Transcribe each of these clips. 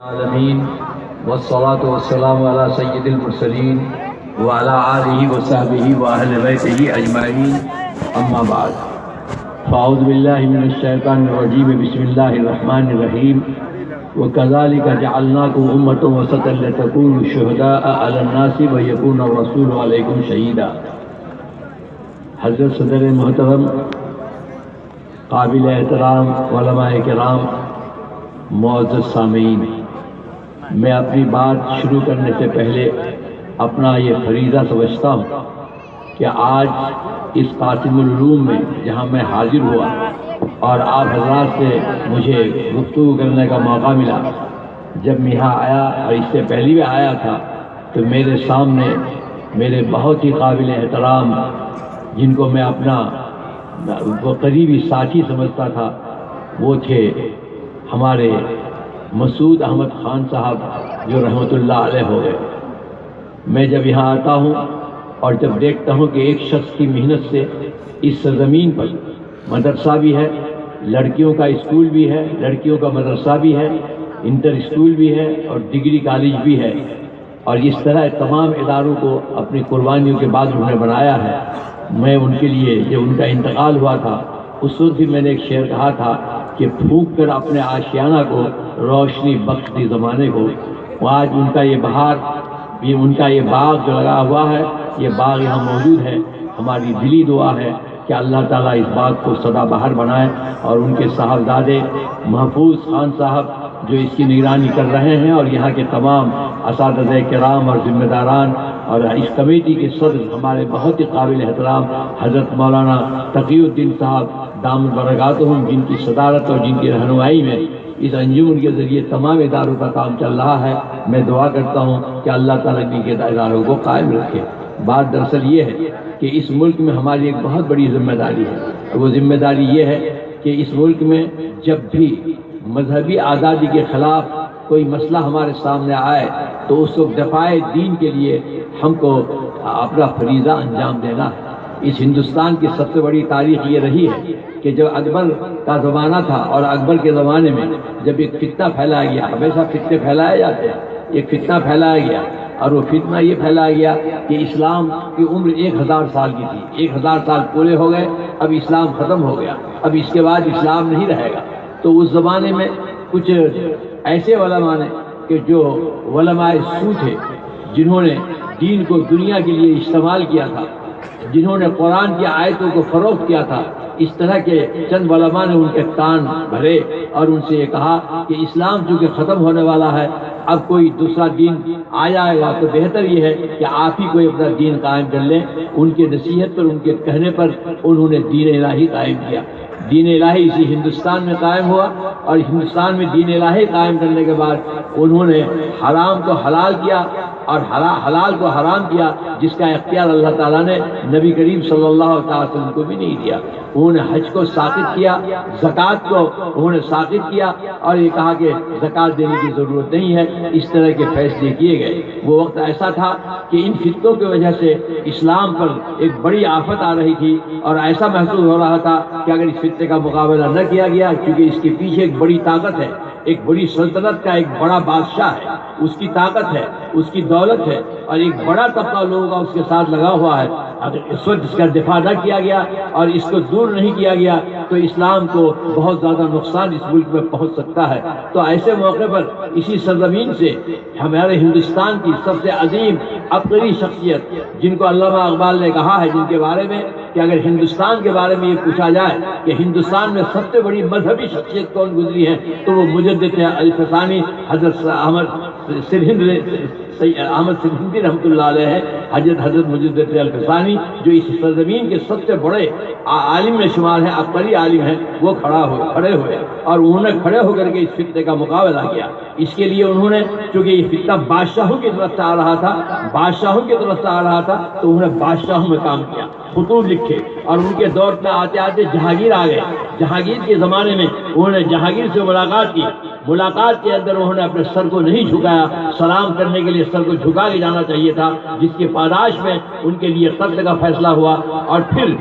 العالمین والصلاة والسلام علی سید المرسلین وعلی آلہ وصحبہ واہل بیتہ اجمعین اما بعد فاعوذ باللہ من الشیطان الرجیم بسم اللہ الرحمن الرحیم وَكَذَلِكَ جَعَلْنَاكُمْ أُمَّةً وَسَطًا لِتَكُونُوا شُهَدَاءَ عَلَى النَّاسِ وَيَكُونَ الرَّسُولُ عَلَيْكُمْ شَهِيدًا۔ حضرت صدر محترم، قابل احترام علماء کرام، معزز سامعین، میں اپنی بات شروع کرنے سے پہلے اپنا یہ فریضہ سمجھتا ہوں کہ آج اس قاسم العلوم میں جہاں میں حاضر ہوا اور آپ حضرات سے مجھے گفتگو کرنے کا موقع ملا، جب میں یہاں آیا اور اس سے پہلے بھی آیا تھا تو میرے سامنے میرے بہت ہی قابل احترام، جن کو میں اپنا وہ قریبی ساتھی سمجھتا تھا، وہ تھے ہمارے مسعود احمد خان صاحب، جو رحمۃ اللہ علیہ ہو گئے۔ میں جب یہاں آتا ہوں اور جب دیکھتا ہوں کہ ایک شخص کی محنت سے اس سرزمین پر مدرسہ بھی ہے، لڑکیوں کا اسکول بھی ہے، لڑکیوں کا مدرسہ بھی ہے، انٹر اسکول بھی ہے اور ڈگری کالج بھی ہے، اور اس طرح تمام اداروں کو اپنی قربانیوں کے بعد انہوں نے بنایا ہے۔ میں ان کے لیے جب ان کا انتقال ہوا تھا، اس وقت بھی میں نے ایک شعر کہا تھا کہ پھونک کر اپنے آشیانہ کو روشنی بخش دی زمانے کو۔ آج ان کا یہ بہار، ان کا یہ باغ جو لگا ہوا ہے، یہ باغ یہاں موجود ہے۔ ہماری دلی دعا ہے کہ اللہ تعالیٰ اس باغ کو سدا بہار بنائے، اور ان کے صاحبزادے محفوظ خان صاحب جو اس کی نگرانی کر رہے ہیں، اور یہاں کے تمام اساتذہ کرام اور ذمہ داران، اور اس کمیٹی کے صدر ہمارے بہت ہی قابل احترام حضرت مولانا تقی الدین صاحب دامت برکاتہم، جن کی صدارت اور جن کی رہنمائی میں اس انجمن کے ذریعے تمام اداروں کا کام چل رہا ہے۔ میں دعا کرتا ہوں کہ اللہ تعالیٰ ان کے اداروں کو قائم رکھے۔ بات دراصل یہ ہے کہ اس ملک میں ہماری ایک بہت بڑی ذمہ داری ہے۔ وہ ذمہ داری یہ ہے کہ اس ملک میں جب بھی مذہبی آزادی کے خلاف کوئی مسئلہ ہمارے سامنے آئے تو اس وقت دفاع دین کے لیے ہم کو اپنا فریضہ انجام دینا ہے۔ اس ہندوستان کی سب سے بڑی تاریخ یہ رہی ہے کہ جب اکبر کا زمانہ تھا، اور اکبر کے زمانے میں جب ایک فتنہ پھیلایا گیا، ہمیشہ فتنے پھیلائے جاتے ہیں، ایک فتنہ پھیلایا گیا، اور وہ فتنہ یہ پھیلایا گیا کہ اسلام کی عمر 1000 سال کی تھی، 1000 سال پورے ہو گئے، اب اسلام ختم ہو گیا، اب اس کے بعد اسلام نہیں رہے گا۔ تو اس زمانے میں کچھ ایسے علماء نے کہ جو علماء سو تھے، جنہوں نے دین کو دنیا کے لیے استعمال کیا تھا، جنہوں نے قرآن کی آیتوں کو فروخت کیا تھا، اس طرح کے چند علماء نے ان کے کان بھرے اور ان سے یہ کہا کہ اسلام چونکہ ختم ہونے والا ہے، اب کوئی دوسرا دین آ جائے گا تو بہتر یہ ہے کہ آپ ہی کوئی اپنا دین قائم کر لیں۔ ان کے نصیحت پر، ان کے کہنے پر انہوں نے دین الہی قائم کیا۔ دین الہی اسی ہندوستان میں قائم ہوا، اور ہندوستان میں دین الہی قائم کرنے کے بعد انہوں نے حرام کو حلال کیا اور حلال کو حرام کیا، جس کا اختیار اللہ تعالیٰ نے نبی کریم صلی اللہ علیہ وسلم کو بھی نہیں دیا۔ انہوں نے حج کو ساقط کیا، زکوٰۃ کو انہوں نے ساقط کیا، اور یہ کہا کہ زکوٰۃ دینے کی ضرورت نہیں ہے۔ اس طرح کے فیصلے کیے گئے۔ وہ وقت ایسا تھا کہ ان فتنوں کی وجہ سے اسلام پر ایک بڑی آفت آ رہی تھی، اور ایسا محسوس ہو رہا تھا کہ اگر اس فتنے کا مقابلہ نہ کیا گیا، کیونکہ اس کے پیچھے ایک بڑی طاقت ہے، ایک بڑی سلطنت کا ایک بڑا بادشاہ ہے، اس کی طاقت ہے، اس کی دولت ہے، اور ایک بڑا طبقہ لوگوں کا اس کے ساتھ لگا ہوا ہے۔ اگر اس وقت اس کا دفاع نہ کیا گیا اور اس کو دور نہیں کیا گیا تو اسلام کو بہت زیادہ نقصان اس ملک میں پہنچ سکتا ہے۔ تو ایسے موقع پر اسی سرزمین سے ہمارے ہندوستان کی سب سے عظیم عبقری شخصیت، جن کو علامہ اقبال نے کہا ہے، جن کے بارے میں کہ اگر ہندوستان کے بارے میں یہ پوچھا جائے کہ ہندوستان میں سب سے بڑی مذہبی شخصیت کون گزری ہے تو وہ مجدد الفسانی حضرت احمد سرہندی رحمۃ اللہ علیہ ہے۔ حضرت مجدد الفسانی جو اس سرزمین کے سب سے بڑے عالم میں شمار ہیں، عبقری عالم ہیں، وہ کھڑے ہوئے، اور انہوں نے کھڑے ہو کر کے اس فتنے کا مقابلہ کیا۔ اس کے لیے انہوں نے، چونکہ یہ فتنہ بادشاہوں کی طرف سے آ رہا تھا، تو انہوں نے بادشاہوں میں کام کیا، خطوط لکھے، اور ان کے دور میں آتے آتے جہانگیر آ گئے۔ جہانگیر کے زمانے میں انہوں نے جہانگیر سے ملاقات کی، ملاقات کے اندر انہوں نے اپنے سر کو نہیں جھکایا، سلام کرنے کے لیے سر کو جھکا کے جانا چاہیے تھا، جس کی پاداش میں ان کے لیے قتل کا فیصلہ ہوا۔ اور پھر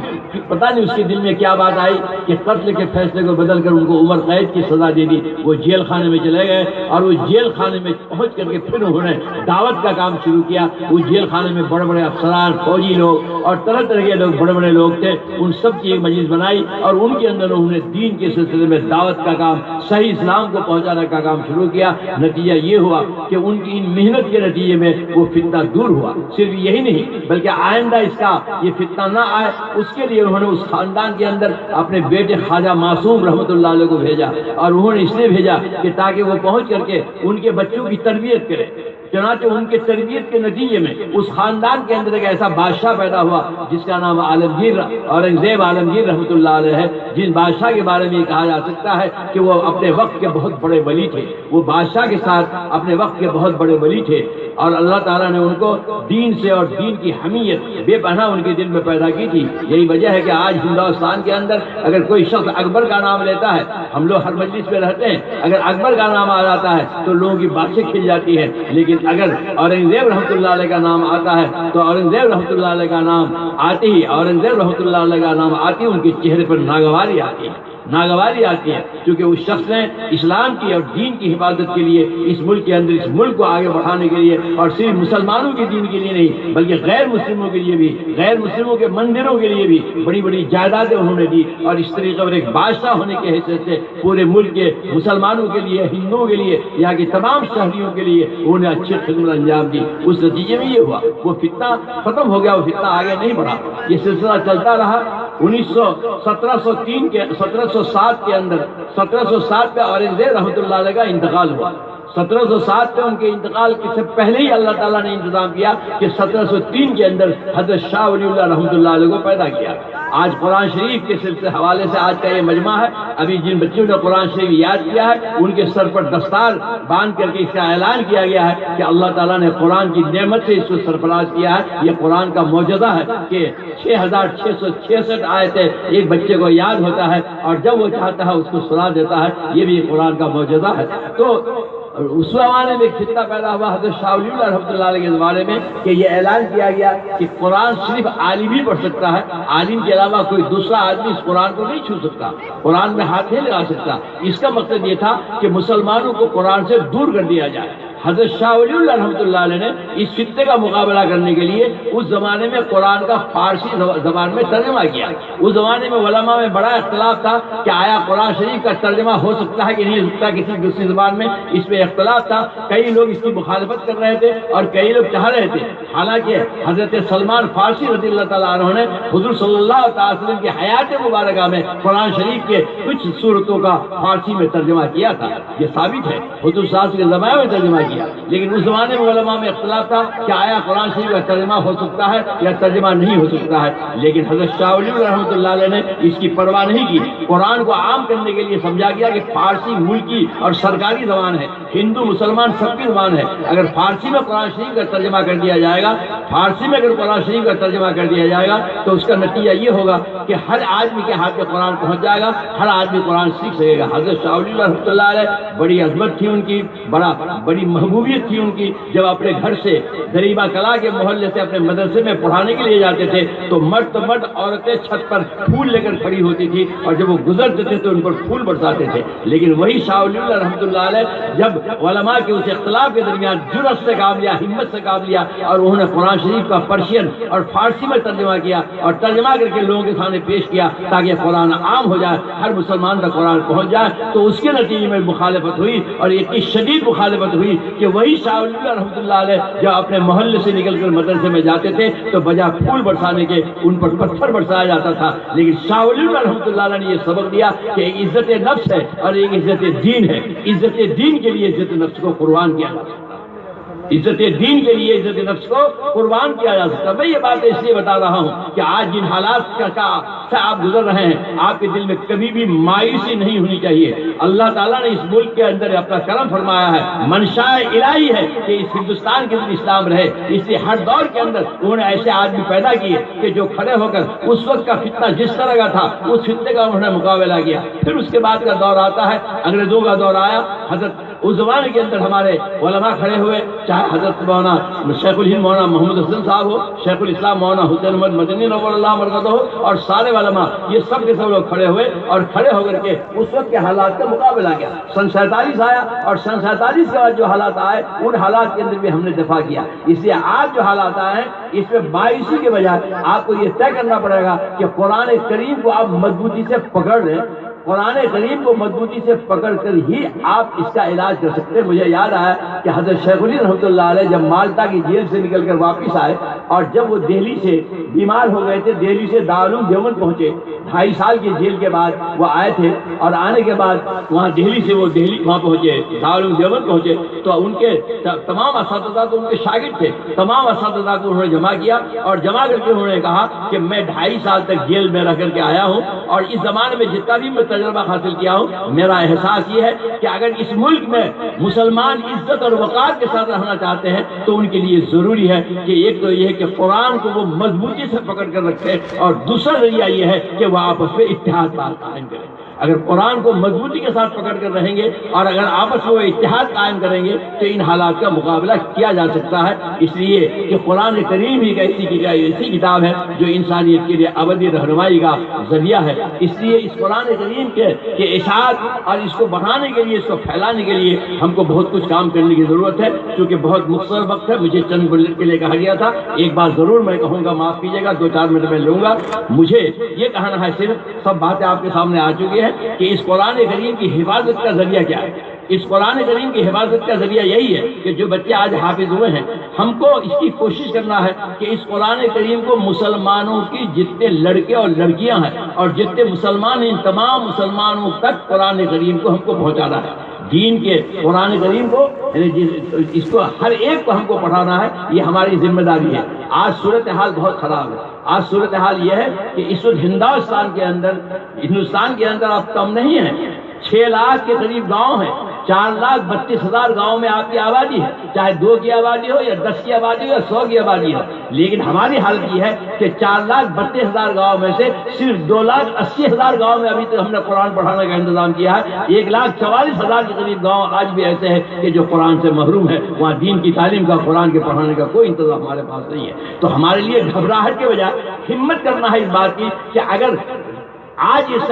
پتہ نہیں اس کے دل میں کیا بات آئی کہ قتل کے فیصلے کو بدل کر ان کو عمر قید کی سزا دے دی۔ وہ جیل خانے میں چلے گئے اور وہ جیل خانے میں پہنچ کر کے پھر انہوں نے دعوت کا کام شروع کیا۔ وہ جیل خانے میں بڑے بڑے افسران، فوجی لوگ اور طرح طرح کے لوگ، بڑے بڑے لوگ تھے، ان سب کی ایک مجلس بنائی اور ان کے اندر انہوں نے دین کے سلسلے میں دعوت کا کام، صحیح اسلام کو پہنچانے کا کام شروع کیا۔ نتیجہ یہ ہوا کہ ان کی ان محنت کے نتیجے میں وہ فتنہ دور ہوا۔ صرف یہی نہیں بلکہ آئندہ اس کا یہ فتنہ نہ آئے، اس کے لیے انہوں نے اس خاندان کے اندر اپنے بیٹے خواجہ معصوم رحمۃ اللہ علیہ کو بھیجا، اور انہوں نے اس لیے بھیجا کہ تاکہ وہ پہنچ کر کے ان کے بچوں کی تربیت کرے۔ چنانچہ ان کے تربیت کے نتیجے میں اس خاندان کے اندر ایک ایسا بادشاہ پیدا ہوا جس کا نام عالمگیر اورنگزیب عالمگیر رحمۃ اللہ علیہ ہے، جن بادشاہ کے بارے میں یہ کہا جا سکتا ہے کہ وہ اپنے وقت کے بہت بڑے ولی تھے۔ وہ بادشاہ کے ساتھ اپنے وقت کے بہت بڑے ولی تھے، اور اللہ تعالیٰ نے ان کو دین سے اور دین کی حمیت بے پناہ ان کے دل میں پیدا کی تھی۔ یہی وجہ ہے کہ آج ہندوستان کے اندر اگر کوئی شخص اکبر کا نام لیتا ہے، ہم لوگ ہر مجلس میں رہتے ہیں، اگر اکبر کا نام آ جاتا ہے تو لوگوں کی باتیں کھل جاتی ہے، لیکن اگر اورنگزیب رحمۃ اللہ علیہ کا نام آتا ہے تو اورنگزیب رحمۃ اللہ علیہ کا نام آتے ہی اورنگزیب رحمۃ اللہ علیہ کا نام آتی ان کے چہرے پر ناگواری آتی ہے، ناگواری آتی ہے، کیونکہ اس شخص نے اسلام کی اور دین کی حفاظت کے لیے اس ملک کے اندر اس ملک کو آگے بڑھانے کے لیے، اور صرف مسلمانوں کے دین کے لیے نہیں بلکہ غیر مسلموں کے لیے بھی، غیر مسلموں کے مندروں کے لیے بھی بڑی بڑی جائیدادیں انہوں نے دی، اور اس طریقے پر ایک بادشاہ ہونے کی حیثیت سے پورے ملک کے مسلمانوں کے لیے، ہندوؤں کے لیے، یہاں کے تمام شہریوں کے لیے انہوں نے اچھی خدمت انجام دی۔ اس نتیجے میں یہ ہوا وہ فتنہ ختم ہو گیا، وہ فتنہ آگے نہیں بڑھا، یہ سلسلہ چلتا رہا۔ 1707 کے اندر 1707 میں اورنگزیب رحمۃ اللہ علیہ کا انتقال ہوا۔ 1707 میں ان کے انتقال سے پہلے ہی اللہ تعالیٰ نے انتظام کیا کہ 1703 کے اندر حضرت شاہ ولی اللہ رحمۃ اللہ علیہ کو پیدا کیا۔ آج قرآن شریف کے سلسلے حوالے سے آج کا یہ مجمع ہے، ابھی جن بچوں نے قرآن شریف یاد کیا ہے ان کے سر پر دستار باندھ کر کے اس کا اعلان کیا گیا ہے کہ اللہ تعالیٰ نے قرآن کی نعمت سے اس کو سرفراز کیا ہے۔ یہ قرآن کا معجزہ ہے کہ 6666 آیتیں ایک بچے کو یاد ہوتا ہے، اور جب وہ چاہتا ہے اس کو سنا دیتا ہے، یہ بھی قرآن کا معجزہ ہے۔ تو اس زمانے میں ایک فتنہ پیدا ہوا حضرت شاہ ولی اللہ رحمۃ اللہ علیہ کے زمانے میں کہ یہ اعلان کیا گیا کہ قرآن صرف عالم ہی پڑھ سکتا ہے، عالم کے علاوہ کوئی دوسرا آدمی اس قرآن کو نہیں چھو سکتا، قرآن میں ہاتھ نہیں لگا سکتا۔ اس کا مقصد یہ تھا کہ مسلمانوں کو قرآن سے دور کر دیا جائے۔ حضرت شاہ ولی اللہ رحمۃ اللہ علیہ نے اس فتنے کا مقابلہ کرنے کے لیے اس زمانے میں قرآن کا فارسی زبان میں ترجمہ کیا۔ اس زمانے میں علماء میں بڑا اختلاف تھا کہ آیا قرآن شریف کا ترجمہ ہو سکتا ہے کہ نہیں ہو سکتا کسی دوسری زبان میں، اس پہ اختلاف تھا۔ کئی لوگ اس کی مخالفت کر رہے تھے اور کئی لوگ چاہ رہے تھے۔ حالانکہ حضرت سلمان فارسی رضی اللہ تعالیٰ عنہ نے حضور صلی اللہ تعالی وسلم کی حیات مبارکہ میں قرآن شریف کے کچھ صورتوں کا فارسی میں ترجمہ کیا تھا، یہ ثابت ہے، حضور صلی اللہ علیہ وسلم کے زمانے میں ترجمہ کیا۔ لیکن اس زمانے میں علماء میں اختلاف تھا کہ آیا قرآن شریف کا ترجمہ ہو سکتا ہے یا ترجمہ نہیں ہو سکتا ہے، لیکن حضرت شاہ ولی اللہ رحمۃ اللہ علیہ نے اس کی پرواہ نہیں کی۔ قرآن کو عام کرنے کے لیے سمجھا گیا کہ فارسی ملکی اور سرکاری زبان ہے، ہندو مسلمان سب کی زبان ہے، اگر فارسی میں قرآن شریف کا ترجمہ کر دیا جائے گا، فارسی میں اگر قرآن شریف کا ترجمہ کر دیا جائے گا تو اس کا نتیجہ یہ ہوگا کہ ہر آدمی کے ہاتھ میں قرآن پہنچ جائے گا، ہر آدمی قرآن سیکھ سکے گا۔ حضرت شاہ ولی اللہ رحمۃ اللہ علیہ بڑی عظمت تھی ان کی، بڑی محبوبیت تھی ان کی۔ جب اپنے گھر سے غریبہ کلا کے محلے سے اپنے مدرسے میں پڑھانے کے لیے جاتے تھے تو مرد عورتیں چھت پر پھول لے کر کھڑی ہوتی تھی، اور جب وہ گزرتے تھے تو ان پر پھول برساتے تھے۔ لیکن وہی شاہ ولی اللہ رحمۃ اللہ علیہ جب علماء کے اس اختلاف کے درمیان جرأت سے کام لیا، ہمت سے کام لیا، اور انہوں نے قرآن شریف کا پرشین اور فارسی میں ترجمہ کیا اور ترجمہ کر کے لوگوں کے سامنے پیش کیا تاکہ قرآن عام ہو جائے، ہر مسلمان تک قرآن پہنچ جائے، تو اس کے نتیجے میں مخالفت ہوئی، اور اتنی شدید مخالفت ہوئی کہ وہی شاہ ولی اللہ رحمۃ اللہ علیہ جب اپنے محلے سے نکل کر مدرسے میں جاتے تھے تو بجائے پھول برسانے کے ان پر پتھر برسایا جاتا تھا۔ لیکن شاہ ولی اللہ رحمۃ اللہ علیہ نے یہ سبق دیا کہ ایک عزت نفس ہے اور ایک عزت دین ہے، عزت دین کے لیے عزت نفس کو قربان کیا جا سکتا ہے، عزت دین کے لیے عزت نفس کو قربان کیا جا سکتا ہے۔ میں یہ بات اس لیے بتا رہا ہوں کہ آج جن حالات کا سے آپ گزر رہے ہیں، آپ کے دل میں کبھی بھی مایوسی نہیں ہونی چاہیے۔ اللہ تعالیٰ نے اس ملک کے اندر اپنا کرم فرمایا ہے، منشاء الہی ہے کہ اس ہندوستان کے اندر اسلام رہے، اس لیے ہر دور کے اندر انہوں نے ایسے آدمی پیدا کیے کہ جو کھڑے ہو کر اس وقت کا فتنہ جس طرح کا تھا اس فتنے کا انہوں نے مقابلہ کیا۔ پھر اس کے بعد کا دور آتا ہے، انگریزوں کا دور آیا، حضرت اس زمانے کے اندر ہمارے علماء کھڑے ہوئے، چاہے حضرت مولانا شیخ الہند مولانا محمد حسن صاحب ہو، شیخ الاسلام مولانا حسین احمد مدنی نور اللہ مرکزہ ہو، اور سارے علماء، یہ سب کے سب لوگ کھڑے ہوئے اور کھڑے ہو کر کے اس وقت کے حالات کا مقابلہ کیا۔ سن 47 آیا اور سن 47 کے بعد جو حالات آئے ان حالات کے اندر بھی ہم نے دفاع کیا۔ اس لیے آج جو حالات آئے ہیں اس میں مایوسی کے بجائے آپ کو یہ طے کرنا پڑے گا کہ قرآن کریم کو آپ مضبوطی سے پکڑ لیں، قرآن کریم کو مضبوطی سے پکڑ کر ہی آپ اس کا علاج کر سکتے ہیں۔ مجھے یاد آیا کہ حضرت شیخ الہند رحمۃ اللہ علیہ جب مالٹا کی جیل سے نکل کر واپس آئے اور جب وہ دہلی سے بیمار ہو گئے تھے، دہلی سے دارالعلوم دیوبند پہنچے، 2.5 سال کی جیل کے بعد وہ آئے تھے، اور آنے کے بعد وہاں دہلی سے وہ وہاں پہنچے، دارالعلوم دیوبند پہنچے، تو ان کے تمام اساتذہ تو ان کے شاگرد تھے، تمام اساتذہ کو انہوں نے جمع کیا اور جمع کر کے انہوں نے کہا کہ میں 2.5 سال تک جیل میں رہ کر کے آیا ہوں، اور اس زمانے میں جتنا بھی میں تجربہ حاصل کیا ہوں، میرا احساس یہ ہے کہ اگر اس ملک میں مسلمان عزت اور وقار کے ساتھ رہنا چاہتے ہیں تو ان کے لیے ضروری ہے کہ ایک تو یہ ہے کہ قرآن کو وہ مضبوطی سے پکڑ کر رکھے، اور دوسرا ذریعہ یہ ہے کہ وہ آپس میں اتحاد قائم کریں۔ اگر قرآن کو مضبوطی کے ساتھ پکڑ کر رہیں گے اور اگر آپس میں وہ اتحاد قائم کریں گے تو ان حالات کا مقابلہ کیا جا سکتا ہے۔ اس لیے کہ قرآن کریم ہی ایسی کتاب ہے جو انسانیت کے لیے ابدی رہنمائی کا ذریعہ ہے۔ اس لیے اس قرآن کریم کے اشاعت اور اس کو بڑھانے کے لیے، اس کو پھیلانے کے لیے ہم کو بہت کچھ کام کرنے کی ضرورت ہے۔ کیونکہ بہت مختصر وقت ہے، مجھے چند منٹ کے لیے کہا گیا تھا، ایک بات ضرور میں کہوں گا، معاف کیجیے گا، 2-4 منٹ میں لوں گا۔ مجھے یہ کہنا ہے، صرف سب باتیں آپ کے سامنے آ چکی ہے کہ اس قرآن کریم کی حفاظت کا ذریعہ کیا ہے۔ اس قرآن کریم کی حفاظت کا ذریعہ یہی ہے کہ جو بچے آج حافظ ہوئے ہیں، ہم کو اس کی کوشش کرنا ہے کہ اس قرآن کریم کو مسلمانوں کی جتنے لڑکے اور لڑکیاں ہیں اور جتنے مسلمان، ان تمام مسلمانوں تک قرآن کریم کو ہم کو پہنچانا ہے۔ دین کے قرآن کریم کو، یعنی اس کو ہر ایک کو ہم کو پڑھانا ہے، یہ ہماری ذمہ داری ہے۔ آج صورتحال بہت خراب ہے۔ آج صورتحال یہ ہے کہ اس وقت ہندوستان کے اندر اب کم نہیں ہے، 6 لاکھ کے قریب گاؤں ہیں، 4,32,000 گاؤں میں آپ کی آبادی ہے، چاہے 2 کی آبادی ہو یا 10 کی آبادی ہو یا 100 کی آبادی ہو۔ لیکن ہماری حالت یہ ہے کہ 4,32,000 گاؤں میں سے صرف 2,80,000 گاؤں میں ابھی تک ہم نے قرآن پڑھانے کا انتظام کیا ہے۔ 1,44,000 کے قریب گاؤں آج بھی ایسے ہیں کہ جو قرآن سے محروم ہے، وہاں دین کی تعلیم کا، قرآن کے پڑھانے کا کوئی انتظام ہمارے پاس نہیں ہے۔ تو ہمارے لیے گھبراہٹ کے بجائے ہمت کرنا ہے اس بات کی کہ اگر آج اس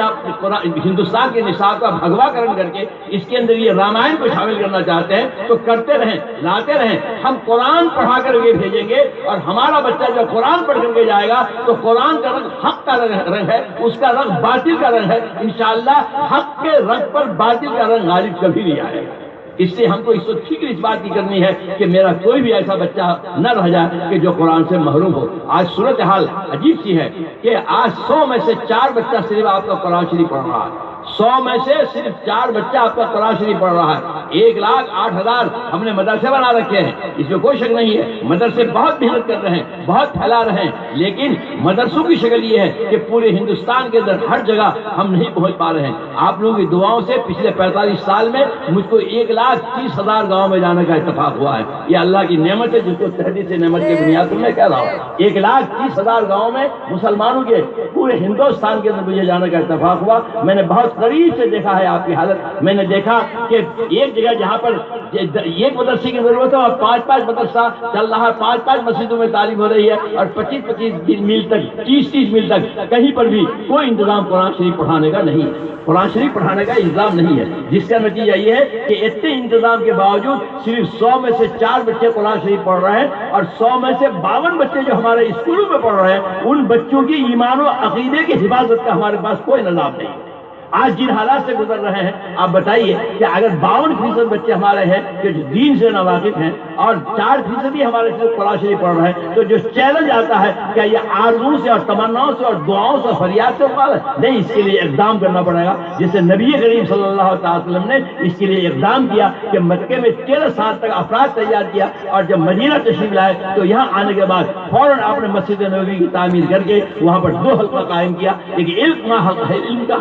ہندوستان کے نصاب کا بھگوا کرن کر کے اس کے اندر یہ رامائن کو شامل کرنا چاہتے ہیں تو کرتے رہیں، لاتے رہیں۔ ہم قرآن پڑھا کر کے بھیجیں گے اور ہمارا بچہ جب قرآن پڑھ کر کے جائے گا تو قرآن کا رنگ حق کا رنگ ہے، اس کا رنگ باطل کا رنگ ہے۔ انشاءاللہ حق کے رنگ پر باطل کا رنگ غالب کبھی نہیں آئے گا۔ اس سے ہم کو اس وقت فکر اس بات کی کرنی ہے کہ میرا کوئی بھی ایسا بچہ نہ رہ جائے کہ جو قرآن سے محروم ہو۔ آج صورتحال عجیب سی ہے کہ آج 100 میں سے 4 بچہ صرف آپ کا قرآن شریف پڑھ رہا ہے، 100 میں سے صرف 4 بچہ آپ کا قرآن شریف پڑھ رہا ہے۔ 1,08,000 ہم نے مدرسے بنا رکھے ہیں، اس میں کوئی شک نہیں ہے۔ مدرسے بہت محنت کر رہے ہیں، بہت پھیلا رہے ہیں، لیکن مدرسوں کی شکل یہ ہے کہ پورے ہندوستان کے اندر ہر جگہ ہم نہیں پہنچ پا رہے ہیں۔ آپ لوگوں کی دعاؤں سے پچھلے 45 سال میں مجھ کو 1,30,000 گاؤں میں جانے کا اتفاق ہوا ہے۔ یہ اللہ کی نعمت ہے جس کو تحدید نعمت کی بنیاد پر میں کہہ رہا ہوں۔ 1,30,000 گاؤں میں مسلمانوں کے پورے ہندوستان کے اندر مجھے جانے کا اتفاق ہوا۔ میں نے بہت قریب سے دیکھا ہے آپ کی حالت۔ میں نے دیکھا کہ ایک جگہ جہاں پر ایک مدرسے کی ضرورت ہے اور 5-5 مدرسہ چل رہا ہے، 5-5 مسجدوں میں تعلیم ہو رہی ہے، اور 25-25 میل تک، 30-30 میل تک کہیں پر بھی کوئی انتظام قرآن شریف پڑھانے کا نہیں ہے، قرآن شریف پڑھانے کا انتظام نہیں ہے، جس کا نتیجہ یہ ہے کہ اتنے انتظام کے باوجود صرف 100 میں سے 4 بچے قرآن شریف پڑھ رہے ہیں، اور 100 میں سے 52 بچے جو ہمارے اسکولوں میں پڑھ رہے ہیں، ان بچوں کی ایمان و عقیدے کی حفاظت کا ہمارے پاس کوئی نظام نہیں ہے۔ آج جن حالات سے گزر رہے ہیں آپ بتائیے کہ اگر 52% بچے ہمارے ہیں کہ جو دین سے ناواقف ہیں اور 4% ہی ہمارے صرف قرآن شریف پڑھ رہے ہیں، تو جو چیلنج آتا ہے کیا یہ آرزو سے اور تمناؤں سے اور دعاؤں سے فریاد سے ہوگا؟ نہیں، اس کے لیے اقدام کرنا پڑے گا، جسے نبی کریم صلی اللہ تعالی وسلم نے اس کے لیے اقدام کیا کہ مکے میں 13 سال تک افراد تیار کیا، اور جب مدینہ تشریف لائے تو یہاں آنے کے بعد فوراً آپ نے مسجد نبوی کی تعمیر کر کے وہاں پر 2 حلقہ قائم کیا، ایک علم کا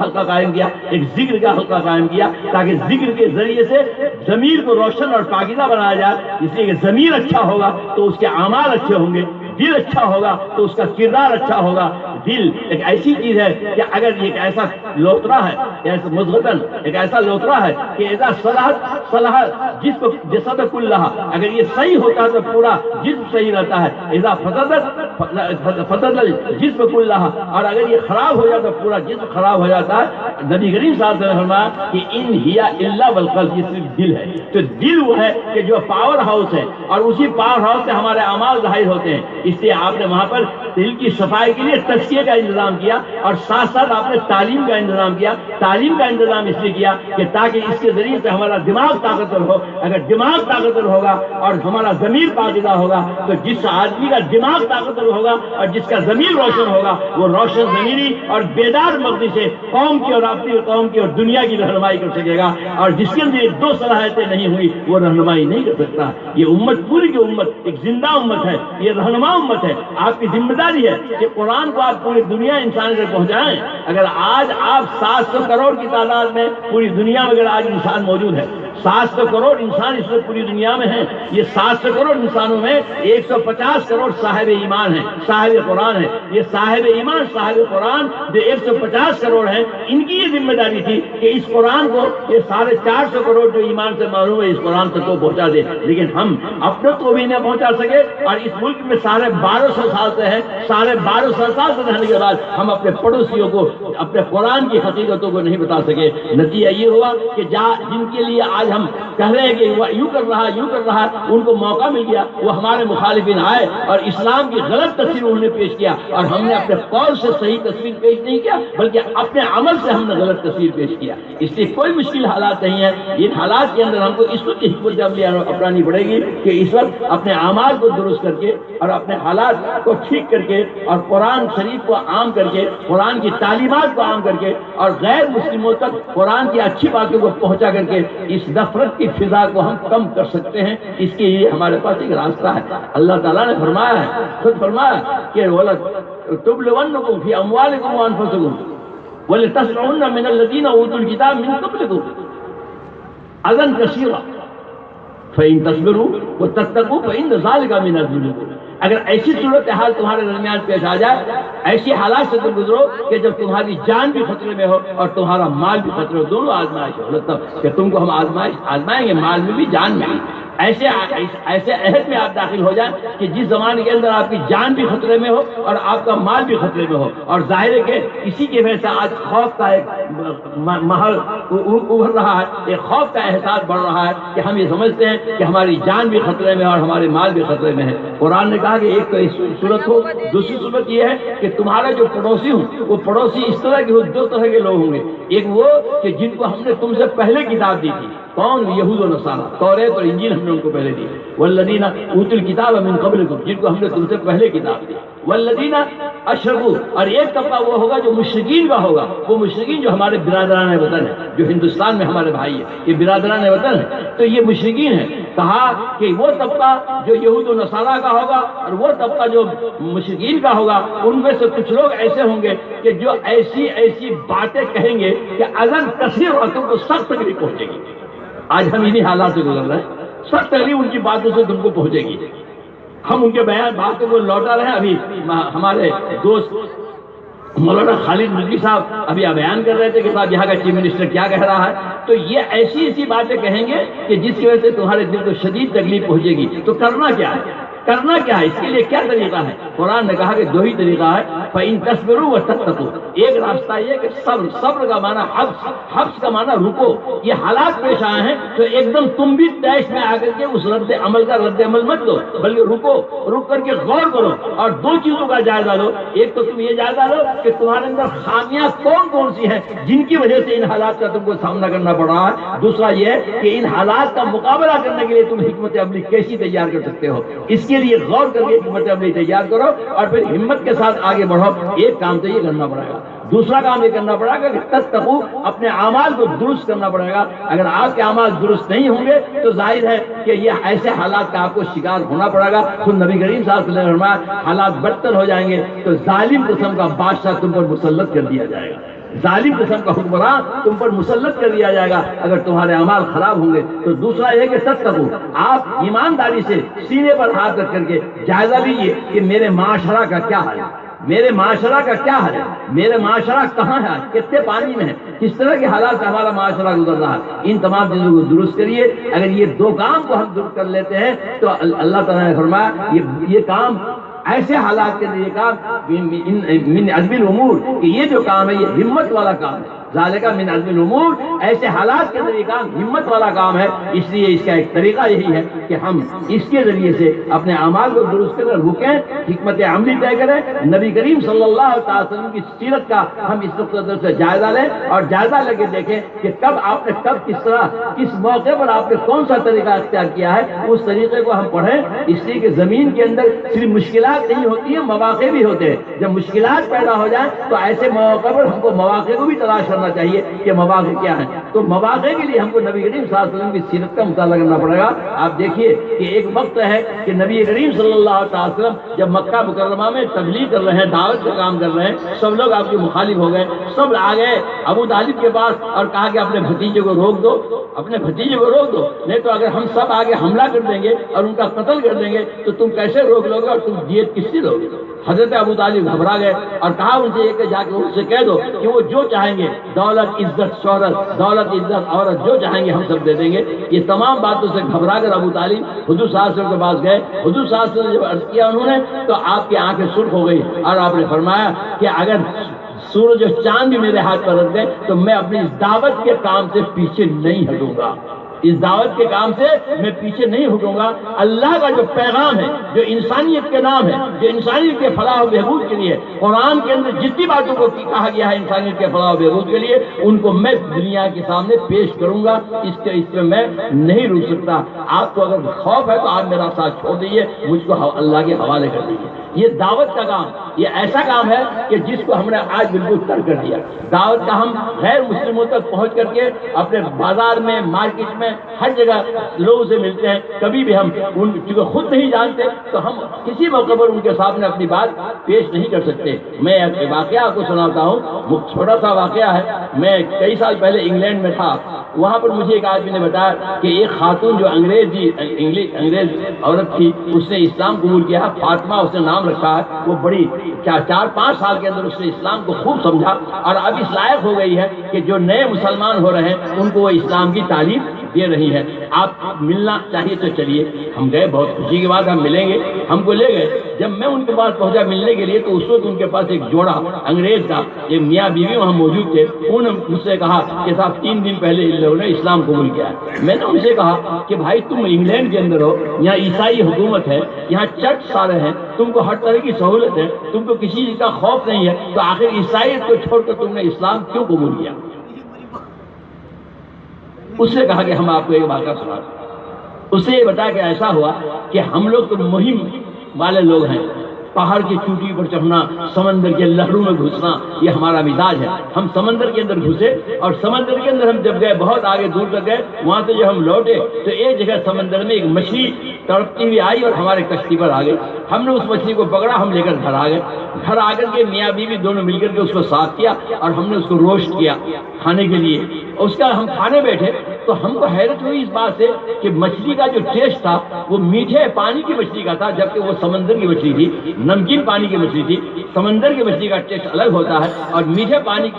حلقہ قائم کیا، ایک ذکر کا حلقہ قائم کیا، تاکہ ذکر کے ذریعے سے ضمیر کو روشن اور پاکیزہ بنایا جائے، اس لیے کہ ضمیر اچھا ہوگا تو اس کے اعمال اچھے ہوں گے، دل اچھا ہوگا تو اس کا کردار اچھا ہوگا۔ دل ایک ایسی چیز ہے کہ اگر یہ ایک ایسا لوترا ہے، ایسا مضغتن ایک ایسا لوترا ہے کہ اذا صلحت جسد کلھا، اگر یہ صحیح ہوتا ہے تو پورا جسم صحیح رہتا ہے، اذا فسدت الجسم کلھا، اور اگر یہ خراب ہو جاتا تو پورا جسم خراب ہو جاتا ہے۔ نبی کریم صلی اللہ علیہ وسلم نے فرمایا کہ ان ہی الا والقلب، یہ صرف دل ہے، تو دل وہ ہے کہ جو پاور ہاؤس ہے، اور اسی پاور ہاؤس سے ہمارے اعمال ظاہر ہوتے ہیں، اس لیے آپ نے وہاں پر دل کی صفائی کے لیے تزکیے کا انتظام کیا، اور ساتھ ساتھ آپ نے تعلیم کا انتظام کیا۔ تعلیم کا انتظام اس لیے کیا کہ تاکہ اس کے ذریعے سے ہمارا دماغ طاقتور ہو، اگر دماغ طاقتور ہوگا اور ہمارا ضمیر پاکیزہ ہوگا تو جس آدمی کا دماغ طاقتور ہوگا اور جس کا ضمیر روشن ہوگا وہ روشن ضمیری اور بیدار مغزی سے قوم کی اور اپنی قوم کی اور دنیا کی رہنمائی کر سکے گا، اور جس کے اندر 2 صلاحیتیں نہیں ہوئی وہ رہنمائی نہیں کر سکتا۔ یہ امت پوری کی امت ایک زندہ امت ہے، یہ رہنما امت ہے، آپ کی ذمہ داری ہے کہ قرآن کو آپ پوری دنیا انسان تک پہنچائیں۔ اگر آج آپ 700 کروڑ کی تعداد میں پوری دنیا میں اگر آج انسان موجود ہے، 700 کروڑ انسان اس وقت پوری دنیا میں ہیں، یہ 700 کروڑ انسانوں میں 150 کروڑ صاحب ایمان ہیں، صاحب قرآن ہیں، یہ صاحب ایمان صاحب قرآن جو 150 کروڑ ہیں، ان کی یہ ذمہ داری تھی کہ اس قرآن کو یہ 450 کروڑ جو ایمان سے معروف ہے اس قرآن تک کو پہنچا دے، لیکن ہم اپنے کو بھی نہیں پہنچا سکے، اور اس ملک میں 1250 سال سے ہیں، 1250 سال سے رہنے کے بعد ہم اپنے پڑوسیوں کو اپنے قرآن کی حقیقتوں کو نہیں بتا سکے۔ نتیجہ یہ ہوا کہ جن کے لیے آج ہم کہہ رہے ہیں کہ وہ یوں کر رہا ہے، ان کو موقع مل گیا، وہ ہمارے مخالفین آئے اور اسلام کی غلط تصویر انہوں نے پیش کیا، اور ہم نے اپنے قول سے صحیح تصویر پیش نہیں کیا بلکہ اپنے عمل سے ہم نے غلط تصویر پیش کیا۔ اس لیے کوئی مشکل حالات نہیں ہے، ان حالات کے اندر ہم کو اس وقت حکمت عملی اپنانی پڑے گی کہ اس وقت اپنے اعمال کو درست کر کے اور اپنے حالات کو ٹھیک کر کے اور قرآن شریف کو عام کر کے، قرآن کی تعلیمات کو عام کر کے اور غیر مسلموں تک قرآن کی اچھی باتوں کو پہنچا کر کے اس نفرت کی فضا کو ہم کم کر سکتے ہیں۔ اس کے لیے ہمارے پاس ایک راستہ ہے، اللہ تعالیٰ نے فرمایا ہے، خود فرمایا کہ تبلونکم فی اموالکم وانفسکم ولتسمعن من الذین اوتوا الکتاب من قبلکم اذًا کثیرا فإن تصبروا وتتقوا فإن ذلک من عزم الامور۔ اگر ایسی صورتحال تمہارے درمیان پیش آ جائے، ایسی حالات سے تم گزرو کہ جب تمہاری جان بھی خطرے میں ہو اور تمہارا مال بھی خطرے ہو، دونوں آزمائش ہو، مطلب کہ تم کو ہم آزمائیں گے، مال میں بھی جان میں بھی، ایسے عہد میں آپ داخل ہو جائیں کہ جس زمانے کے اندر آپ کی جان بھی خطرے میں ہو اور آپ کا مال بھی خطرے میں ہو، اور ظاہر ہے کہ اسی کی وجہ سے آج خوف کا ایک ماحول ابھر رہا ہے، ایک خوف کا احساس بڑھ رہا ہے کہ ہم یہ سمجھتے ہیں کہ ہماری جان بھی خطرے میں اور ہمارے مال بھی خطرے میں ہے۔ قرآن نے کہا کہ ایک تو اس صورت ہو، دوسری صورت یہ ہے کہ تمہارا جو پڑوسی ہوں وہ پڑوسی اس طرح کے ہو، 2 طرح کے لوگ ہوں گے، ایک وہ کہ جن کو ہم نے تم سے پہلے کتاب دی تھی، کون؟ یہود و نصارہ، توریت اور انجیل ہم نے ان کو پہلے دی، والذین اوتوا الکتاب من قبلکم، جن کو ہم نے تم سے پہلے کتاب دی، والذین اشرکوا، اور ایک طبقہ وہ ہوگا جو مشرکین کا ہوگا، وہ مشرکین جو ہمارے برادران وطن ہیں، جو ہندوستان میں ہمارے بھائی ہیں، یہ برادران وطن ہیں، تو یہ مشرکین ہیں۔ کہا کہ وہ طبقہ جو یہود و نصارہ کا ہوگا اور وہ طبقہ جو مشرکین کا ہوگا، ان میں سے کچھ لوگ ایسے ہوں گے کہ جو ایسی باتیں کہیں گے کہ اذًا کثیر اور تم کو سخت تکلیف پہنچے گی۔ آج ہم انہی حالات سے گزر رہے ہیں، سخت تکلیف ان کی باتوں سے تم کو پہنچے گی۔ ہم ان کے بیان باتوں کو لوٹا رہے ہیں۔ ابھی ہمارے دوست مولانا خالد ملکی صاحب ابھی بیان کر رہے تھے کہ صاحب یہاں کا چیف منسٹر کیا کہہ رہا ہے، تو یہ ایسی باتیں کہیں گے کہ جس کی وجہ سے تمہارے دل کو شدید تکلیف پہنچے گی۔ تو کرنا کیا ہے؟ کرنا کیا ہے، اس کے لیے کیا طریقہ ہے؟ قرآن نے کہا کہ دو ہی طریقہ ہے، فَإِن تَصْبِرُوا وَتَتَّقُوا۔ ایک راستہ یہ کہ صبر کا معنی حبس کا معنی رکو، یہ حالات پیش آئے ہیں تو ایک دم تم بھی تیش میں آ کر کے اس رد عمل مت دو، بلکہ رک کر کے غور کرو اور دو چیزوں کا جائزہ لو۔ ایک تو تم یہ جائزہ لو کہ تمہارے اندر خامیاں کون سی ہیں جن کی وجہ سے ان حالات کا تم کو سامنا کرنا پڑ رہا ہے۔ دوسرا یہ کہ ان حالات کا مقابلہ کرنے کے لیے تم حکمت عملی کیسی تیار کر سکتے ہو، اس کے لیے غور کر کے حکمت عملی تیار کرو اور پھر ہمت کے ساتھ آگے بڑھو۔ ایک کام تو یہ کرنا پڑے گا، دوسرا کام یہ کرنا پڑے گا کہ تتقوا، اپنے اعمال کو درست کرنا پڑے گا۔ اگر آپ کے اعمال درست نہیں ہوں گے تو ظاہر ہے کہ یہ ایسے حالات کا آپ کو شکار ہونا پڑے گا۔ خود نبی کریم صلی اللہ علیہ وسلم نے فرمایا حالات بدتر ہو جائیں گے تو ظالم قسم کا بادشاہ تم پر مسلط کر دیا جائے گا، ظالم قسم کا حکمران تم پر مسلط کر دیا جائے گا اگر تمہارے اعمال خراب ہوں گے۔ تو دوسرا یہ کہ تتقوا، آپ ایمانداری سے سینے پر ہاتھ رکھ کر کے جائزہ لیجیے کہ میرے معاشرہ کا کیا حال ہے، میرے معاشرہ کا کیا حال ہے، میرے معاشرہ کہاں ہے، کتنے پانی میں ہے، کس طرح کے حالات سے ہمارا معاشرہ گزر رہا ہے۔ ان تمام چیزوں کو درست کریے۔ اگر یہ دو کام کو ہم درست کر لیتے ہیں تو اللہ تعالیٰ نے فرمایا یہ کام ایسے حالات کے لیے، یہ کام من عزم الامور، کہ یہ جو کام ہے یہ ہمت والا کام ہے، ذالک من عزم الامور، ایسے حالات کے ذریعے کام ہمت والا کام ہے۔ اس لیے اس کا ایک طریقہ یہی ہے کہ ہم اس کے ذریعے سے اپنے اعمال کو درست کریں، رکیں، حکمت عملی طے کریں، نبی کریم صلی اللہ علیہ وسلم کی سیرت کا ہم اس نقطہ سے جائزہ لیں اور جائزہ لے کے دیکھیں کہ کب آپ نے کس طرح کس موقع پر آپ نے کون سا طریقہ اختیار کیا ہے، اس طریقے کو ہم پڑھیں۔ اس لیے کہ زمین کے اندر صرف مشکلات نہیں ہوتی ہیں، مواقع بھی ہوتے ہیں۔ جب مشکلات پیدا ہو جائیں تو ایسے مواقع پر ہم کو مواقع کو بھی تلاش کرنا چاہیے کہ مواقع کیا ہیں۔ تو مواقع کے لیے ہم کو نبی کریم صلی اللہ علیہ وسلم کی سیرت کا مطالعہ کرنا پڑے گا۔ آپ دیکھیے کہ ایک وقت ہے کہ نبی کریم صلی اللہ علیہ وسلم جب مکہ مکرمہ میں تبلیغ کر رہے ہیں، دعوت کا کام کر رہے ہیں، سب لوگ آپ کے مخالف ہو گئے، سب آ گئے ابو طالب کے پاس اور کہا کہ اپنے بھتیجے کو روک دو، اپنے بھتیجے کو روک دو، نہیں تو اگر ہم سب آگے حملہ کر دیں گے اور ان کا قتل کر دیں گے تو تم کیسے روک لو گے اور تم دیت کس سے لو گے؟ حضرت ابو طالب گھبرا گئے اور کہا ان سے کہ جا کے ان سے کہہ دو کہ وہ جو چاہیں گے، دولت، عزت، شہرت، دولت، عزت، عورت، جو چاہیں گے ہم سب دے دیں گے۔ یہ تمام باتوں سے گھبرا کر ابو طالب حضور صلی اللہ علیہ وسلم کے پاس گئے۔ حضور صلی اللہ علیہ وسلم نے جب عرض کیا انہوں نے تو آپ کی آنکھیں سرخ ہو گئی اور آپ نے فرمایا کہ اگر سورج اور چاند بھی میرے ہاتھ پر رکھ دیں تو میں اپنی اس دعوت کے کام سے پیچھے نہیں ہٹوں گا، اس دعوت کے کام سے میں پیچھے نہیں ہٹوں گا۔ اللہ کا جو پیغام ہے، جو انسانیت کے نام ہے، جو انسانیت کے فلاح و بہبود کے لیے قرآن کے اندر جتنی باتوں کو کہا گیا ہے انسانیت کے فلاح و بہبود کے لیے، ان کو میں دنیا کے سامنے پیش کروں گا۔ اس میں میں نہیں رک سکتا۔ آپ کو اگر خوف ہے تو آپ میرا ساتھ چھوڑ دیجیے، مجھ کو اللہ کے حوالے کر دیجیے۔ یہ دعوت کا کام، یہ ایسا کام ہے کہ جس کو ہم نے آج بالکل ترک کر دیا۔ دعوت کا ہم غیر مسلموں تک پہنچ کر کے اپنے بازار میں، مارکیٹ میں، ہر جگہ لوگوں سے ملتے ہیں، کبھی بھی ہم ان چونکہ خود نہیں جانتے تو ہم کسی موقع پر ان کے سامنے اپنی بات پیش نہیں کر سکتے۔ میں ایک واقعہ آپ کو سناتا ہوں، چھوٹا سا واقعہ ہے۔ میں کئی سال پہلے انگلینڈ میں تھا، وہاں پر مجھے ایک آدمی نے بتایا کہ ایک خاتون جو انگریز عورت تھی، اس نے اسلام قبول کیا، فاطمہ اس نے نام رکھا ہے۔ وہ بڑی 4-5 سال کے اندر اس نے اسلام کو خوب سمجھا اور اب اس لائق ہو گئی ہے کہ جو نئے مسلمان ہو رہے ہیں ان کو وہ اسلام کی تعلیم دے رہی ہے۔ آپ ملنا چاہیے تو چلیے۔ ہم گئے، بہت خوشی کی بات، ہم ملیں گے، ہم کو لے گئے۔ جب میں ان کے پاس پہنچا ملنے کے لیے تو اس وقت ان کے پاس ایک جوڑا انگریز کا، ایک میاں بیوی وہاں موجود تھے۔ انہوں نے مجھ سے کہا کہ صاحب 3 دن پہلے ان لوگوں نے اسلام قبول کیا ہے۔ میں نے ان سے کہا کہ بھائی تم انگلینڈ کے اندر ہو، یہاں عیسائی حکومت ہے، یہاں چرچ سارے ہیں، تم کو ہر طرح کی سہولت ہے، تم کو کسی چیز کا خوف نہیں ہے، تو آخر عیسائیت کو چھوڑ کر تم نے اسلام کیوں قبول کیا؟ اس سے کہا کہ ہم آپ کو ایک واقعہ سناتے ہیں۔ اس سے یہ بتایا کہ ایسا ہوا کہ ہم لوگ تو مہم والے لوگ ہیں، پہاڑ کی چوٹی پر چڑھنا، سمندر کے لہروں میں گھسنا، یہ ہمارا مزاج ہے۔ ہم سمندر کے اندر گھسے اور سمندر کے اندر ہم جب گئے، بہت آگے دور تک گئے، وہاں سے جب ہم لوٹے تو ایک جگہ سمندر میں ایک مچھلی تڑپتی ہوئی آئی اور ہمارے کشتی پر آ گئی۔ ہم نے اس مچھلی کو پکڑا، ہم لے کر گھر آ گئے. گھر آ کر کے میاں بیوی دونوں مل کر کے اس کو صاف کیا اور ہم نے اس کو روسٹ کیا کھانے کے لیے. اس کا ہم کھانے بیٹھے تو ہم کو حیرت ہوئی اس بات سے کہ مچھلی کا جو ٹیسٹ تھا وہ میٹھے پانی کی مچھلی کا تھا، جبکہ وہ سمندر کی مچھلی تھی، نمکین پانی کی مچھلی تھی. سمندر کی مچھلی کا ٹیسٹ الگ ہوتا ہے اور میٹھے پانی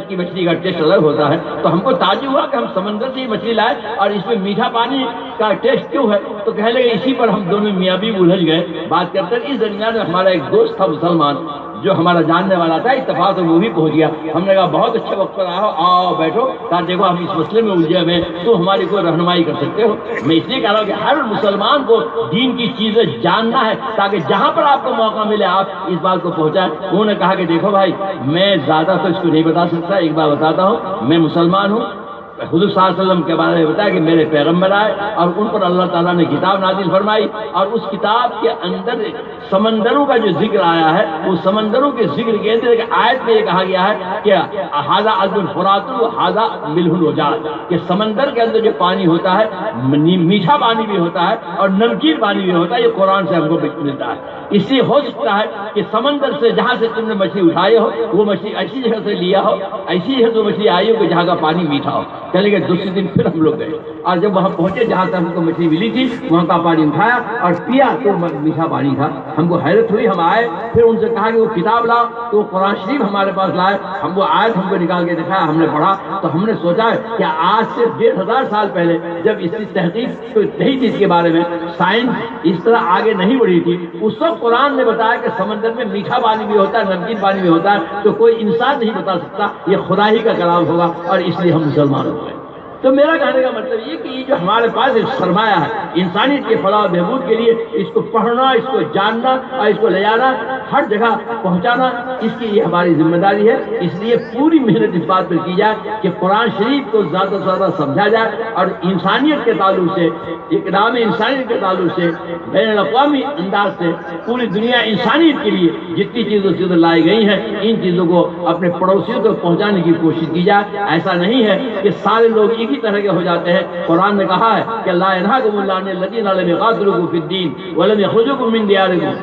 کی مچھلی کا ٹیسٹ الگ ہوتا ہے. تو ہم کو تعجب ہوا کہ ہم سمندر سے ہی مچھلی لائے اور اس میں میٹھا پانی کا ٹیسٹ کیوں ہے. تو کہنے لگے اسی پر ہم دونوں میاں بیوی الجھ گئے بات کرتے. اس درمیان میں ہمارا ایک دوست تھا مسلمان جو ہمارا جاننے والا تھا، اتفاق سے وہ بھی پہنچ گیا. ہم نے کہا بہت اچھے وقت پر آؤ بیٹھو، کہا دیکھو ہم اس مسئلے میں الجھے ہوئے ہیں، تو ہماری کوئی رہنمائی کر سکتے ہو. میں اس لیے کہہ رہا ہوں کہ ہر مسلمان کو دین کی چیزیں جاننا ہے تاکہ جہاں پر آپ کو موقع ملے آپ اس بات کو پہنچائیں. انہوں نے کہا کہ دیکھو بھائی میں زیادہ تو اس کو نہیں بتا سکتا، ایک بات بتاتا ہوں، میں مسلمان ہوں. حضور صلی اللہ علیہ وسلم کے بارے میں بتایا کہ میرے پیغمبر آئے اور ان پر اللہ تعالیٰ نے کتاب نازل فرمائی اور اس کتاب کے اندر سمندروں کا جو ذکر آیا ہے وہ سمندروں کے ذکر کے اندر ایک آیت میں یہ کہا گیا ہے کہ ھذا عذب الفرات ھذا ملح الوجاج، کہ سمندر کے اندر جو پانی ہوتا ہے میٹھا پانی بھی ہوتا ہے اور نمکین پانی بھی ہوتا ہے. یہ قرآن سے ہم کو ملتا ہے. اس لیے ہو سکتا ہے کہ سمندر سے جہاں سے تم نے مچھلی اٹھائے ہو وہ مچھلی ایسی جگہ سے لیا ہو، ایسی جگہ سے مچھلی آئی ہو کہ جہاں کا پانی میٹھا ہو. چلے گئے دوسرے دن پھر ہم لوگ گئے اور جب وہاں پہنچے جہاں سے ہم کو مچھلی ملی تھی وہاں کا پانی اٹھایا اور پیا تو میٹھا پانی تھا. ہم کو حیرت ہوئی. ہم آئے پھر ان سے کہا کہ وہ کتاب لاؤ، تو قرآن شریف ہمارے پاس لائے. ہم وہ آیت ہم کو نکال کے دکھایا، ہم نے پڑھا تو ہم نے سوچا کہ آج سے 1500 سال پہلے جب اس کی تحقیق نہیں تھی اس کے بارے میں، سائنس اس طرح آگے نہیں بڑھی تھی، اس وقت قرآن نے بتایا کہ سمندر میں میٹھا پانی بھی ہوتا ہے، نمکین پانی بھی ہوتا ہے. تو کوئی انسان نہیں بتا سکتا، یہ خدا ہی کا کلام ہوگا اور اس لیے ہم مسلمان ہو گئے. تو میرا کہنے کا مطلب یہ کہ یہ جو ہمارے پاس ایک سرمایہ ہے انسانیت کے فلاح و بہبود کے لیے، اس کو پڑھنا، اس کو جاننا اور اس کو لے جانا، ہر جگہ پہنچانا، اس کی یہ ہماری ذمہ داری ہے. اس لیے پوری محنت اس بات پر کی جائے کہ قرآن شریف کو زیادہ سے زیادہ سمجھا جائے اور انسانیت کے تعلق سے، اقدام انسانیت کے تعلق سے، بین الاقوامی انداز سے پوری دنیا انسانیت کے لیے جتنی چیزیں لائی گئی ہیں ان چیزوں کو اپنے پڑوسیوں تک پہنچانے کی کوشش کی جائے. ایسا نہیں ہے کہ سارے لوگ ایک ہی طرح کے ہو جاتے ہیں. قرآن نے کہا ہے کہ لا ينهاكم الله عن الذين لم يقاتلوكم في الدين ولم يخرجوكم من دياركم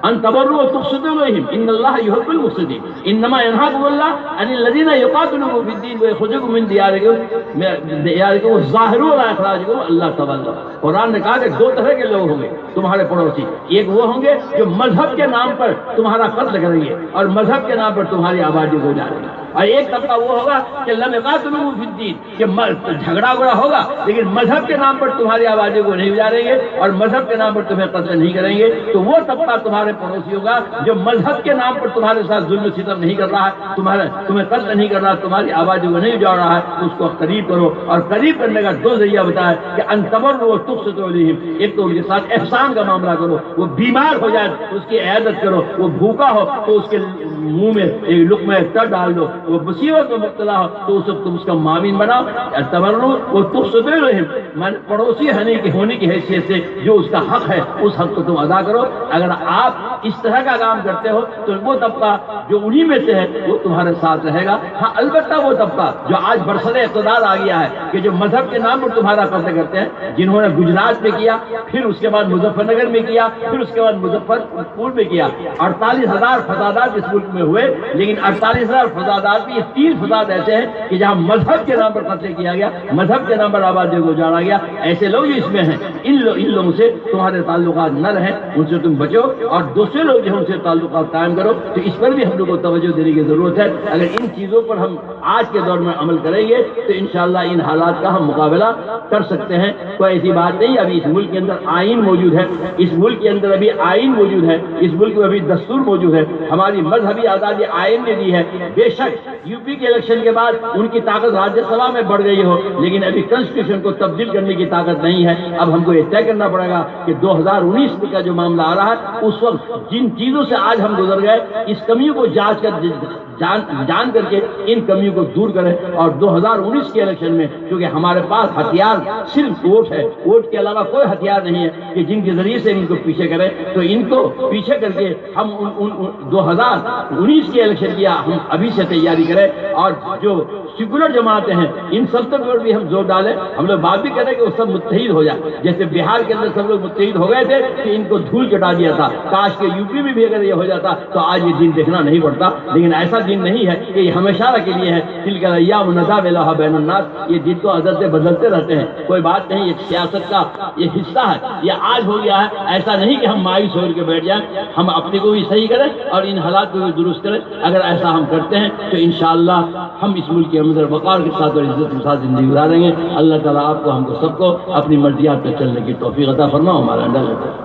ان تبروا وتقسطوا اليهم ان الله يحب المقسطين انما ينهاكم الله عن الذين يقاتلوكم في الدين ويخرجوكم من دياركم الظاهرون على اخراجكم الله تبارك. قرآن نے کہا کہ دو طرح کے لوگ ہوں گے تمہارے پڑوسی. ایک وہ ہوں گے جو مذہب کے نام پر تمہارا قتل کریں گے اور مذہب کے نام پر تمہاری آبادی کو جائیں گے، اور ایک طبقہ وہ ہوگا کہ لم يقاتلوكم في الدين، کہ جھگڑا وگڑا ہوگا لیکن مذہب کے نام پر تمہاری آبادی کو نہیں جاریں گے اور مذہب کے نام پر تمہیں قتل نہیں کریں گے. تو وہ طبقہ تمہارے پڑوسی ہوگا جو مذہب کے نام پر تمہارے ساتھ ظلم و ستم نہیں کر رہا ہے، تمہیں قتل نہیں کر رہا، تمہاری آبادی کو نہیں اجاڑ رہا ہے. اس کو قریب کرو، اور قریب کرنے کا دو ذریعہ بتایا کہ ان تبروا وتقسطوا الیہم. ایک تو ان کے ساتھ احسان کا معاملہ کرو، وہ بیمار ہو جائے اس کی عیادت کرو، وہ بھوکا ہو تو اس کے منہ میں ایک لقمہ تر ڈال دو، وہ مصیبت میں مبتلا ہو تو اس وقت تم اس کا معاون بناؤ. تبروا وتقسطوا الیہم، پڑوسی ہونے کی حیثیت سے جو اس کا حق ہے اس حق کو تم ادا کرو. اگر آپ اس طرح کا کام کرتے ہو تو وہ طبقہ جو انہی میں سے ہے وہ تمہارے ساتھ رہے گا. ہاں البتہ وہ طبقہ جو آج برسر اقتدار آ گیا ہے کہ جو مذہب کے نام پر تمہارا قتل کرتے ہیں، جنہوں نے گجرات میں کیا، پھر اس کے بعد مظفر نگر میں کیا، پھر اس کے بعد مظفر پور میں کیا. 48,000 فسادات اس ملک میں ہوئے، لیکن 48,000 فسادات میں 3 فساد ایسے ہیں کہ جہاں مذہب کے نام پر قتل کیا گیا، مذہب کے نام پر آبادی کو جاڑا گیا. ایسے لوگ جو اس میں ہیں ان لوگوں سے تمہارے تعلقات نہ رہیں، ان سے تم بچو اور دوسرے لوگ جو ان سے تعلقات قائم کرو. تو اس پر بھی ہم لوگ کو توجہ دینے کی ضرورت ہے. اگر ان چیزوں پر ہم آج کے دور میں عمل کریں گے تو انشاءاللہ ان حالات کا ہم مقابلہ کر سکتے ہیں. کوئی ایسی بات نہیں. ابھی اس ملک کے اندر آئین موجود ہے، اس ملک کے اندر ابھی آئین موجود ہے، اس ملک میں ابھی دستور موجود ہے، ہماری مذہبی آزادی آئین نے دی ہے. بے شک یو پی کے الیکشن کے بعد ان کی طاقت راجیہ سبھا میں بڑھ گئی ہو، لیکن ابھی کنسٹیٹیوشن کو تبدیل کرنے کی طاقت نہیں ہے. اب ہم کو یہ طے کرنا پڑے گا کہ 2019 کا جو معاملہ آ رہا ہے اس وقت جن چیزوں سے آج ہم گزر گئے اس کمیوں کو جانچ کر جان کر کے ان کمیوں کو دور کریں. اور 2019 کے الیکشن میں کیونکہ ہمارے پاس ہتھیار صرف ووٹ ہے، ووٹ کے علاوہ کوئی ہتھیار نہیں ہے کہ جن کے ذریعے سے ان کو پیچھے کریں. تو ان کو پیچھے کر کے ہم 2019 19 کے الیکشن کی ہم ابھی سے تیاری کریں، اور جو سیکولر جماعتیں ہیں ان سب پر بھی ہم زور ڈالیں. ہم لوگ بات بھی کریں کہ وہ سب متحد ہو جائے، جیسے بہار کے اندر سب لوگ متحد ہو گئے تھے کہ ان کو دھول چٹا دیا تھا. کاش کے یو پی میں بھی اگر یہ ہو جاتا تو آج یہ دن دیکھنا نہیں پڑتا، لیکن ایسا دن نہیں ہے کہ یہ ہمیشہ کے لیے ہے. تلک الایام نداولها بین الناس، یہ دن تو حضرت بدلتے رہتے ہیں، کوئی بات نہیں، یہ سیاست کا یہ حصہ ہے. یہ آج ہو گیا ہے، ایسا نہیں کہ ہم مایوس ہو کے بیٹھ جائیں. ہم اپنے کو بھی صحیح کریں اور ان حالات کو بھی درست کریں. اگر ایسا ہم کرتے ہیں تو انشاءاللہ ہم اس ملک کے اندر وقار کے ساتھ اور عزت کے ساتھ زندگی گزاریں گے. اللہ تعالیٰ آپ کو ہم کو سب کو اپنی مرضیات پہ چلنے کی توفیق عطا فرمائے. ہمارا